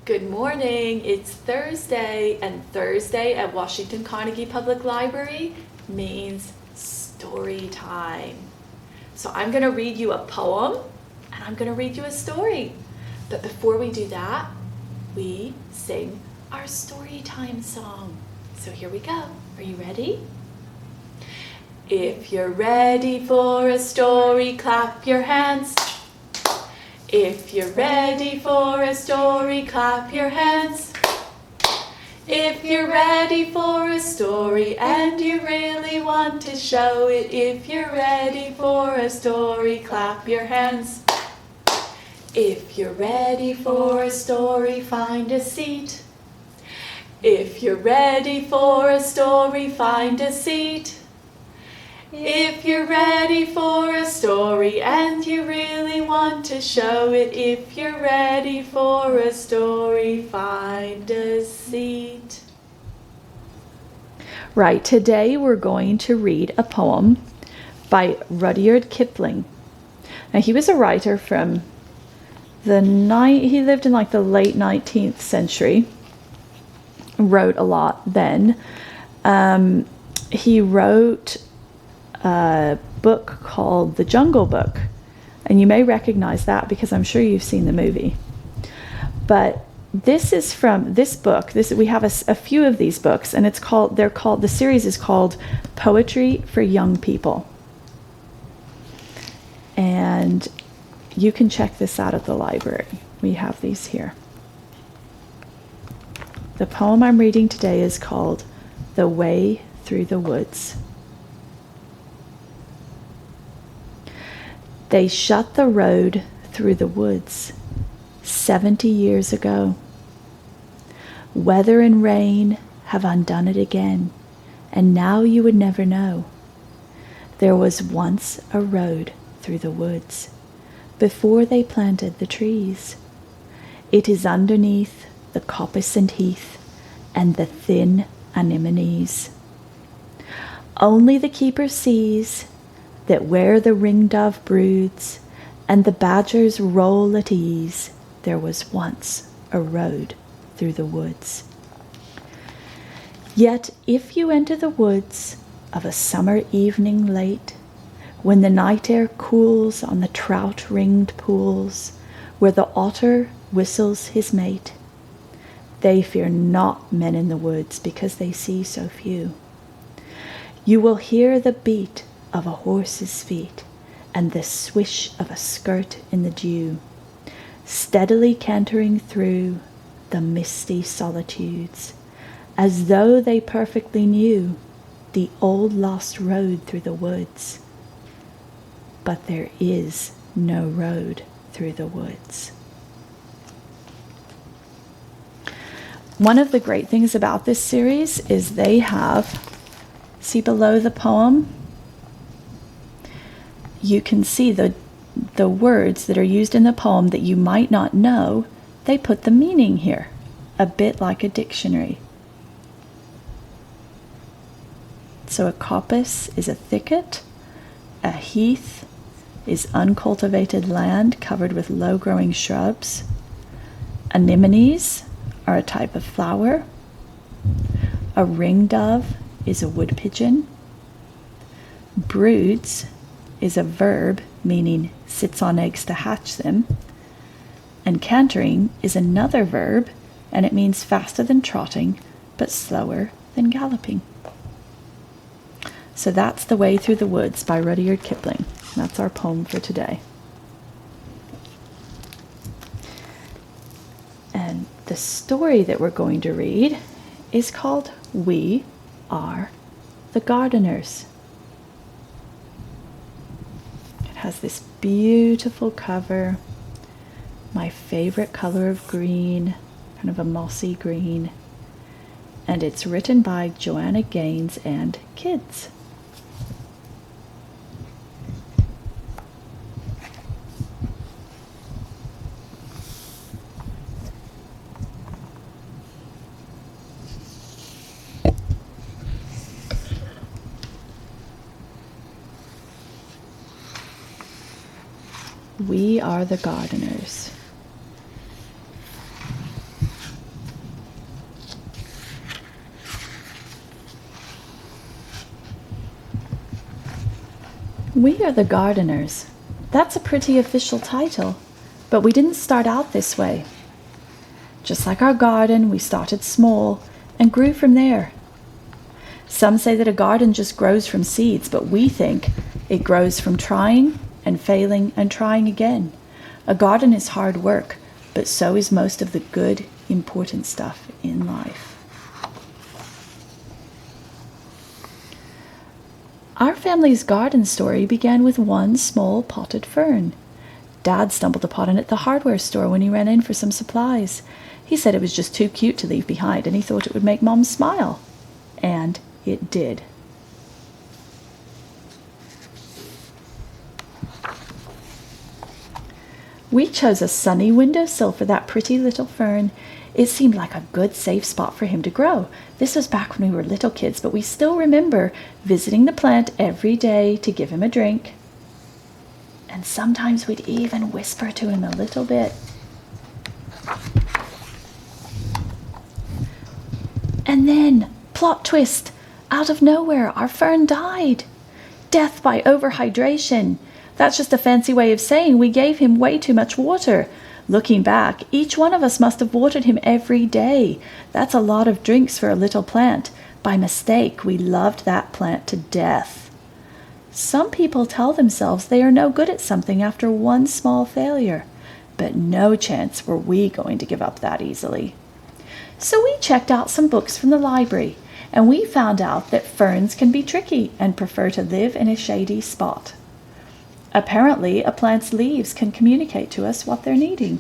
Good morning. It's Thursday, and Thursday at Washington Carnegie Public Library means story time. So I'm going to read you a poem and I'm going to read you a story. But before we do that, we sing our story time song. So here we go. Are you ready? If you're ready for a story, clap your hands. If you're ready for a story, clap your hands. If you're ready for a story and you really want to show it, if you're ready for a story, clap your hands. If you're ready for a story, find a seat. If you're ready for a story, find a seat. If you're ready for a story and you really want to show it, if you're ready for a story, find a seat. Right, today we're going to read a poem by Rudyard Kipling. Now he was a writer from he lived in like the late 19th century, wrote a lot then. He wrote a book called The Jungle Book, and you may recognize that because I'm sure you've seen the movie. But this is from this book. We have a few of these books, and the series is called Poetry for Young People. And you can check this out at the library. We have these here. The poem I'm reading today is called The Way Through the Woods. They shut the road through the woods 70 years ago. Weather and rain have undone it again, and now you would never know. There was once a road through the woods before they planted the trees. It is underneath the coppice and heath and the thin anemones. Only the keeper sees that where the ringdove broods and the badgers roll at ease, there was once a road through the woods. Yet if you enter the woods of a summer evening late, when the night air cools on the trout-ringed pools, where the otter whistles his mate, they fear not men in the woods because they see so few. You will hear the beat of a horse's feet and the swish of a skirt in the dew, steadily cantering through the misty solitudes, as though they perfectly knew the old lost road through the woods. But there is no road through the woods. One of the great things about this series is they have, see below the poem, you can see the words that are used in the poem that you might not know. They put the meaning here, a bit like a dictionary. So a coppice is a thicket, a heath is uncultivated land covered with low-growing shrubs, anemones are a type of flower, a ringdove is a wood pigeon, broods is a verb meaning sits on eggs to hatch them, and cantering is another verb, and it means faster than trotting but slower than galloping. So that's The Way Through the Woods by Rudyard Kipling. That's our poem for today. And the story that we're going to read is called We Are the Gardeners. It has this beautiful cover, my favorite color of green, kind of a mossy green, and it's written by Joanna Gaines and kids. We are the gardeners. We are the gardeners. That's a pretty official title, but we didn't start out this way. Just like our garden, we started small and grew from there. Some say that a garden just grows from seeds, but we think it grows from trying and failing and trying again. A garden is hard work, but so is most of the good, important stuff in life. Our family's garden story began with one small potted fern. Dad stumbled upon it at the hardware store when he ran in for some supplies. He said it was just too cute to leave behind, and he thought it would make Mom smile. And it did. We chose a sunny windowsill for that pretty little fern. It seemed like a good, safe spot for him to grow. This was back when we were little kids, but we still remember visiting the plant every day to give him a drink. And sometimes we'd even whisper to him a little bit. And then, plot twist, out of nowhere, our fern died. Death by overhydration. That's just a fancy way of saying we gave him way too much water. Looking back, each one of us must have watered him every day. That's a lot of drinks for a little plant. By mistake, we loved that plant to death. Some people tell themselves they are no good at something after one small failure, but no chance were we going to give up that easily. So we checked out some books from the library, and we found out that ferns can be tricky and prefer to live in a shady spot. Apparently, a plant's leaves can communicate to us what they're needing.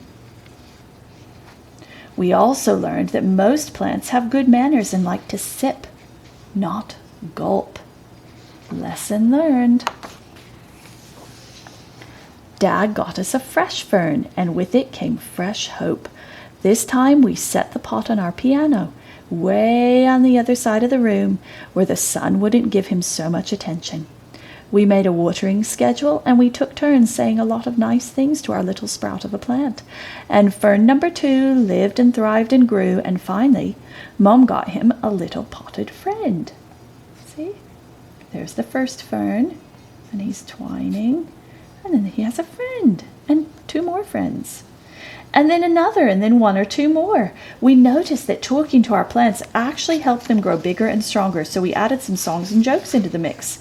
We also learned that most plants have good manners and like to sip, not gulp. Lesson learned. Dad got us a fresh fern, and with it came fresh hope. This time we set the pot on our piano, way on the other side of the room, where the sun wouldn't give him so much attention. We made a watering schedule, and we took turns saying a lot of nice things to our little sprout of a plant. And fern number 2 lived and thrived and grew, and finally, Mom got him a little potted friend. See? There's the first fern, and he's twining, and then he has a friend, and 2 more friends. And then another, and then 1 or 2 more. We noticed that talking to our plants actually helped them grow bigger and stronger, so we added some songs and jokes into the mix.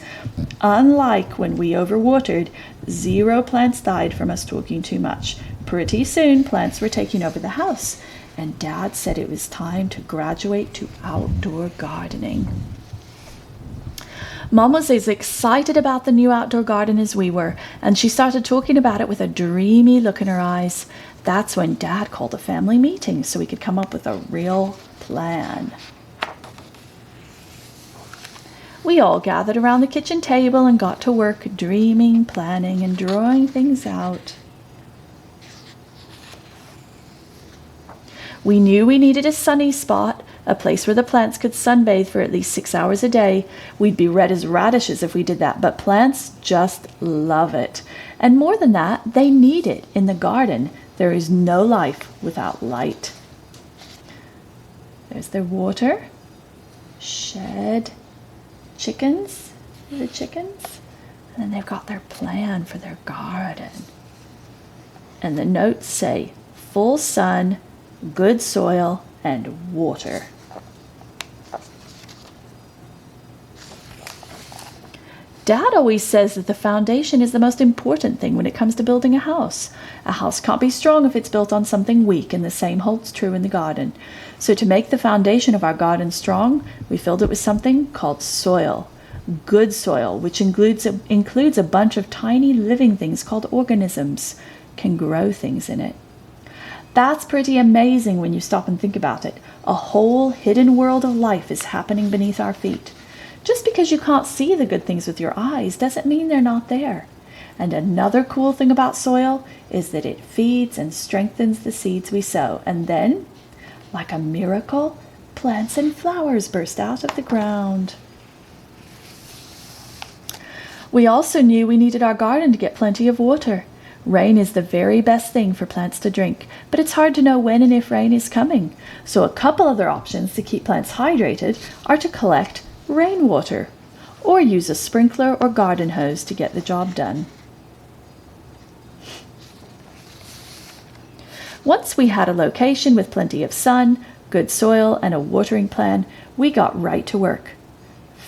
Unlike when we overwatered, 0 plants died from us talking too much. Pretty soon, plants were taking over the house, and Dad said it was time to graduate to outdoor gardening. Mom was as excited about the new outdoor garden as we were, and she started talking about it with a dreamy look in her eyes. That's when Dad called a family meeting so we could come up with a real plan. We all gathered around the kitchen table and got to work dreaming, planning, and drawing things out. We knew we needed a sunny spot, a place where the plants could sunbathe for at least 6 hours a day. We'd be red as radishes if we did that, but plants just love it. And more than that, they need it in the garden. There is no life without light. There's their water, shed, chickens, and then they've got their plan for their garden. And the notes say full sun, good soil, and water. Dad always says that the foundation is the most important thing when it comes to building a house. A house can't be strong if it's built on something weak, and the same holds true in the garden. So to make the foundation of our garden strong, we filled it with something called soil. Good soil, which includes a bunch of tiny living things called organisms, can grow things in it. That's pretty amazing when you stop and think about it. A whole hidden world of life is happening beneath our feet. Just because you can't see the good things with your eyes doesn't mean they're not there. And another cool thing about soil is that it feeds and strengthens the seeds we sow. And then, like a miracle, plants and flowers burst out of the ground. We also knew we needed our garden to get plenty of water. Rain is the very best thing for plants to drink, but it's hard to know when and if rain is coming. So a couple other options to keep plants hydrated are to collect rainwater, or use a sprinkler or garden hose to get the job done. Once we had a location with plenty of sun, good soil, and a watering plan, we got right to work.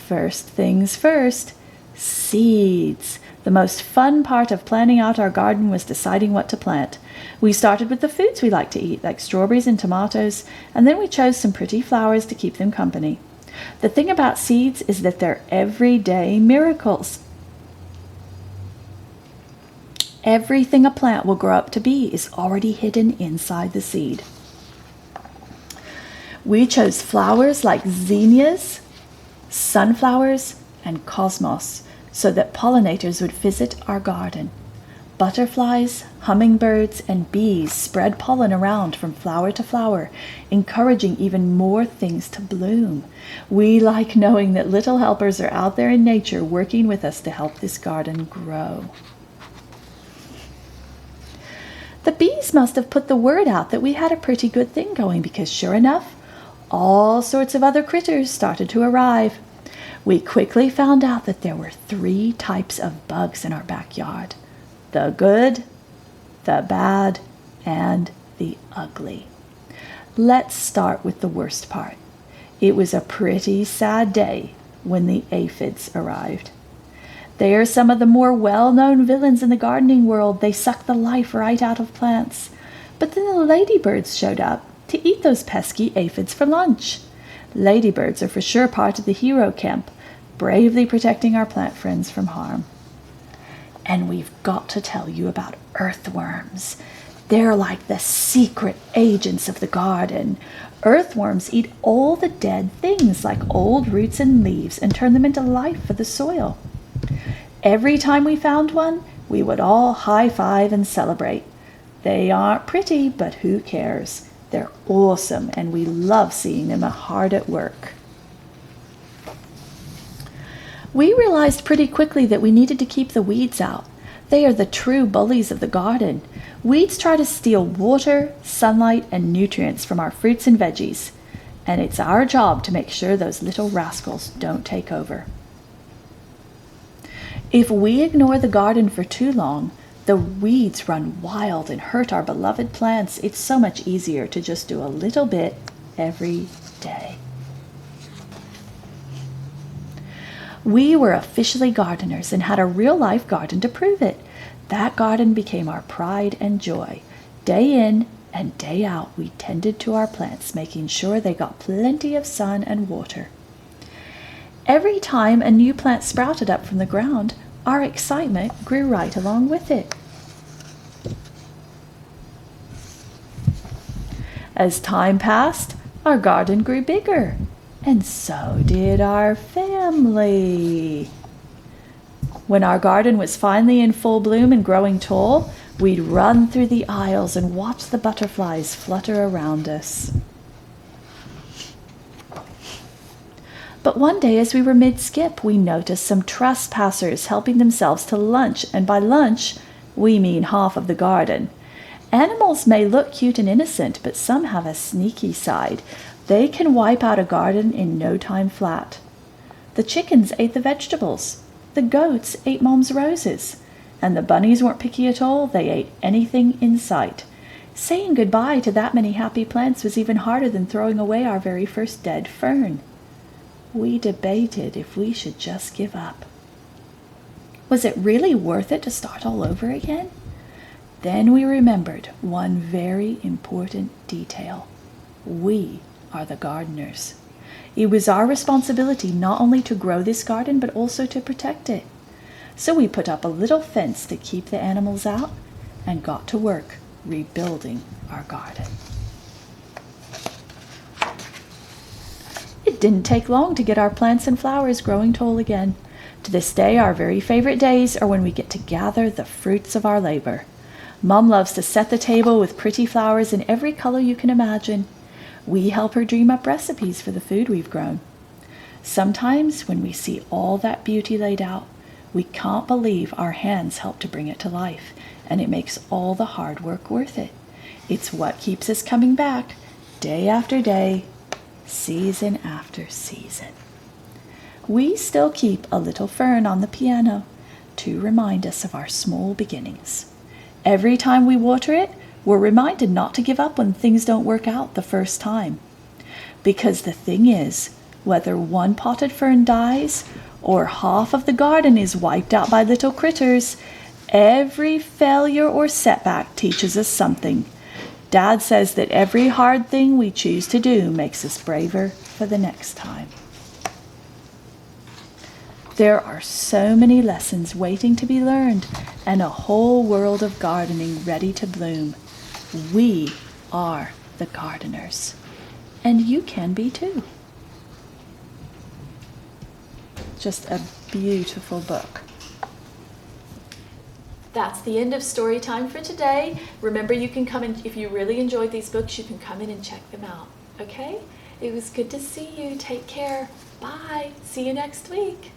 First things first, seeds. The most fun part of planning out our garden was deciding what to plant. We started with the foods we like to eat, like strawberries and tomatoes, and then we chose some pretty flowers to keep them company. The thing about seeds is that they're everyday miracles. Everything a plant will grow up to be is already hidden inside the seed. We chose flowers like zinnias, sunflowers, and cosmos so that pollinators would visit our garden. Butterflies, hummingbirds, and bees spread pollen around from flower to flower, encouraging even more things to bloom. We like knowing that little helpers are out there in nature working with us to help this garden grow. The bees must have put the word out that we had a pretty good thing going because sure enough, all sorts of other critters started to arrive. We quickly found out that there were 3 types of bugs in our backyard: the good, the bad, and the ugly. Let's start with the worst part. It was a pretty sad day when the aphids arrived. They are some of the more well-known villains in the gardening world. They suck the life right out of plants. But then the ladybirds showed up to eat those pesky aphids for lunch. Ladybirds are for sure part of the hero camp, bravely protecting our plant friends from harm. And we've got to tell you about earthworms. They're like the secret agents of the garden. Earthworms eat all the dead things like old roots and leaves and turn them into life for the soil. Every time we found one, we would all high-five and celebrate. They aren't pretty, but who cares? They're awesome, and we love seeing them hard at work. We realized pretty quickly that we needed to keep the weeds out. They are the true bullies of the garden. Weeds try to steal water, sunlight, and nutrients from our fruits and veggies, and it's our job to make sure those little rascals don't take over. If we ignore the garden for too long, the weeds run wild and hurt our beloved plants. It's so much easier to just do a little bit every day. We were officially gardeners and had a real-life garden to prove it. That garden became our pride and joy. Day in and day out, we tended to our plants, making sure they got plenty of sun and water. Every time a new plant sprouted up from the ground, our excitement grew right along with it. As time passed, our garden grew bigger, and so did our family. When our garden was finally in full bloom and growing tall, we'd run through the aisles and watch the butterflies flutter around us. But one day as we were mid-skip, we noticed some trespassers helping themselves to lunch, and by lunch, we mean half of the garden. Animals may look cute and innocent, but some have a sneaky side. They can wipe out a garden in no time flat. The chickens ate the vegetables. The goats ate Mom's roses. And the bunnies weren't picky at all. They ate anything in sight. Saying goodbye to that many happy plants was even harder than throwing away our very first dead fern. We debated if we should just give up. Was it really worth it to start all over again? Then we remembered one very important detail. We are the gardeners. It was our responsibility not only to grow this garden, but also to protect it. So we put up a little fence to keep the animals out and got to work rebuilding our garden. It didn't take long to get our plants and flowers growing tall again. To this day, our very favorite days are when we get to gather the fruits of our labor. Mom loves to set the table with pretty flowers in every color you can imagine. We help her dream up recipes for the food we've grown. Sometimes when we see all that beauty laid out, we can't believe our hands helped to bring it to life, and it makes all the hard work worth it. It's what keeps us coming back, day after day, season after season. we still keep a little fern on the piano to remind us of our small beginnings. Every time we water it, we're reminded not to give up when things don't work out the first time. Because the thing is, whether one potted fern dies or half of the garden is wiped out by little critters, every failure or setback teaches us something. Dad says that every hard thing we choose to do makes us braver for the next time. There are so many lessons waiting to be learned and a whole world of gardening ready to bloom. We are the gardeners, and you can be too. Just a beautiful book. That's the end of story time for today. Remember, you can come in, if you really enjoyed these books, you can come in and check them out. Okay? It was good to see you. Take care. Bye. See you next week.